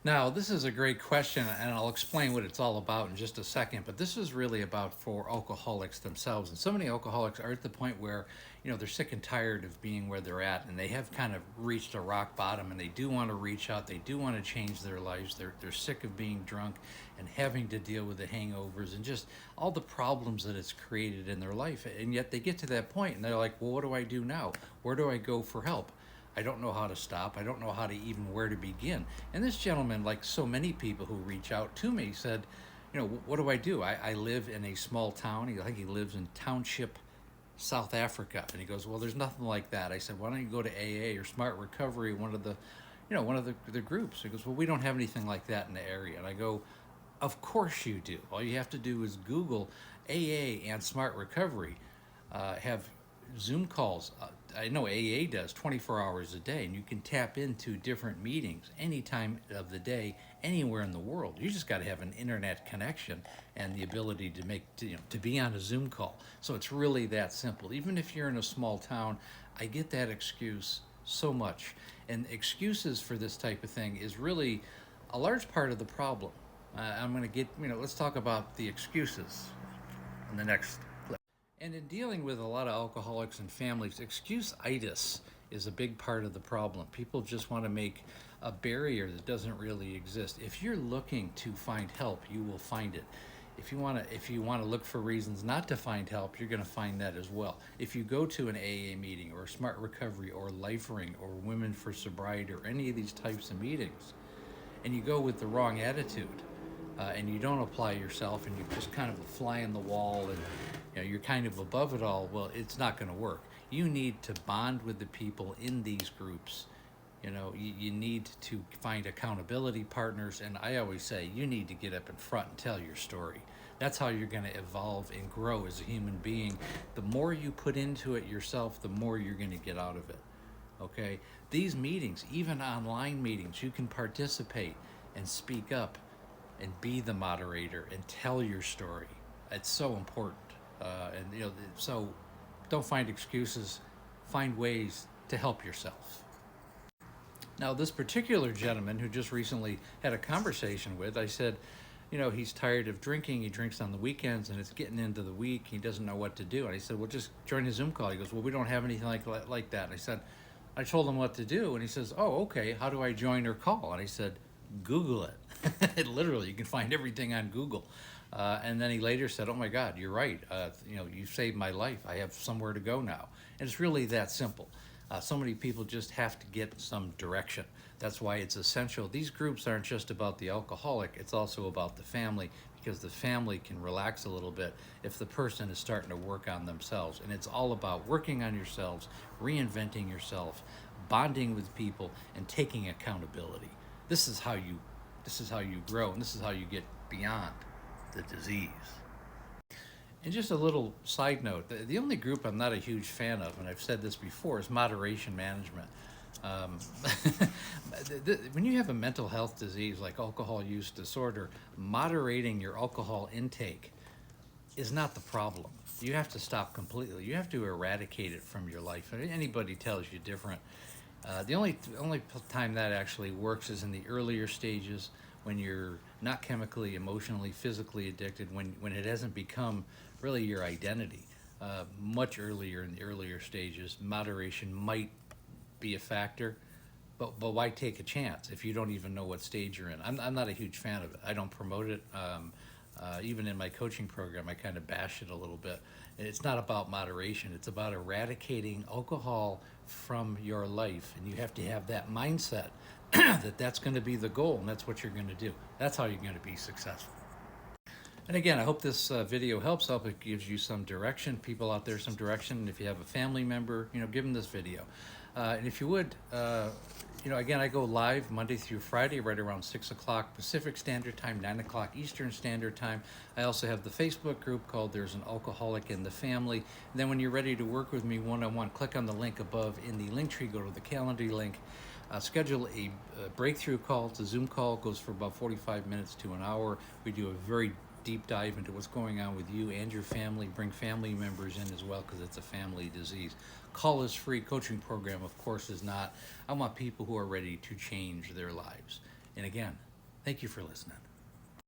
Now, this is a great question, and I'll explain what it's all about in just a second. But this is really about for alcoholics themselves. And so many alcoholics are at the point where, they're sick and tired of being where they're at, and they have kind of reached a rock bottom, and they do want to reach out. They do want to change their lives. They're sick of being drunk and having to deal with the hangovers and just all the problems that it's created in their life. And yet they get to that point, and they're like, well, what do I do now? Where do I go for help? I don't know how to stop. I don't know how to even where to begin. And this gentleman, like so many people who reach out to me, said, what do I do? I live in a small town. I think he lives in Township, South Africa. And he goes, well, there's nothing like that. I said, why don't you go to AA or Smart Recovery, one of the groups? He goes, well, we don't have anything like that in the area. And I go, of course you do. All you have to do is Google AA and Smart Recovery. Have Zoom calls. I know AA does 24 hours a day, and you can tap into different meetings any time of the day, anywhere in the world. You just got to have an internet connection and the ability to be on a Zoom call. So it's really that simple. Even if you're in a small town, I get that excuse so much, and excuses for this type of thing is really a large part of the problem. I'm going to get, let's talk about the excuses in the next clip. And in dealing with a lot of alcoholics and families, excuse-itis is a big part of the problem. People just want to make a barrier that doesn't really exist. If you're looking to find help, you will find it. If you want to look for reasons not to find help, you're going to find that as well. If you go to an AA meeting or Smart Recovery or LifeRing or Women for Sobriety or any of these types of meetings, and you go with the wrong attitude, and you don't apply yourself, and you just kind of a fly in the wall, and you're kind of above it all, well, it's not going to work. You need to bond with the people in these groups. You need to find accountability partners, and I always say you need to get up in front and tell your story. That's how you're going to evolve and grow as a human being. The more you put into it yourself, the more you're going to get out of it. Okay? These meetings, even online meetings, you can participate and speak up and be the moderator and tell your story. It's so important. So don't find excuses, find ways to help yourself. Now, this particular gentleman who just recently had a conversation with, I said, he's tired of drinking. He drinks on the weekends, and it's getting into the week. He doesn't know what to do. And I said, well, just join a Zoom call. He goes, well, we don't have anything like that. And I told him what to do, and he says, oh, okay, how do I join or call? And I said, Google it. Literally, you can find everything on Google. And then he later said, oh my God, you're right. You saved my life. I have somewhere to go now. And it's really that simple. So many people just have to get some direction. That's why it's essential. These groups aren't just about the alcoholic, it's also about the family, because the family can relax a little bit if the person is starting to work on themselves. And it's all about working on yourselves, reinventing yourself, bonding with people, and taking accountability. This is how you grow, and this is how you get beyond the disease. And just a little side note, the only group I'm not a huge fan of, and I've said this before, is moderation management. Um, when you have a mental health disease like alcohol use disorder, moderating your alcohol intake is not the problem. You have to stop completely. You have to eradicate it from your life. And anybody tells you different. The only time that actually works is in the earlier stages, when you're not chemically, emotionally, physically addicted, when it hasn't become really your identity. Much earlier, in the earlier stages, moderation might be a factor, but why take a chance if you don't even know what stage you're in? I'm not a huge fan of it. I don't promote it. Even in my coaching program, I kind of bash it a little bit. It's not about moderation. It's about eradicating alcohol from your life, and you have to have that mindset that that's going to be the goal, and that's what you're going to do. That's how you're going to be successful. And again, I hope this video helps. I hope it gives you some direction, people out there some direction. And if you have a family member, give them this video. And if you would, again, I go live Monday through Friday right around 6 o'clock Pacific Standard Time, 9 o'clock Eastern Standard Time. I also have the Facebook group called There's an Alcoholic in the Family. And then when you're ready to work with me one-on-one, click on the link above in the link tree, go to the Calendly link. Schedule a breakthrough call. It's a Zoom call, goes for about 45 minutes to an hour. We do a very deep dive into what's going on with you and your family. Bring family members in as well, because it's a family disease. Call is free. Coaching program, of course, is not. I want people who are ready to change their lives. And again, Thank you for listening.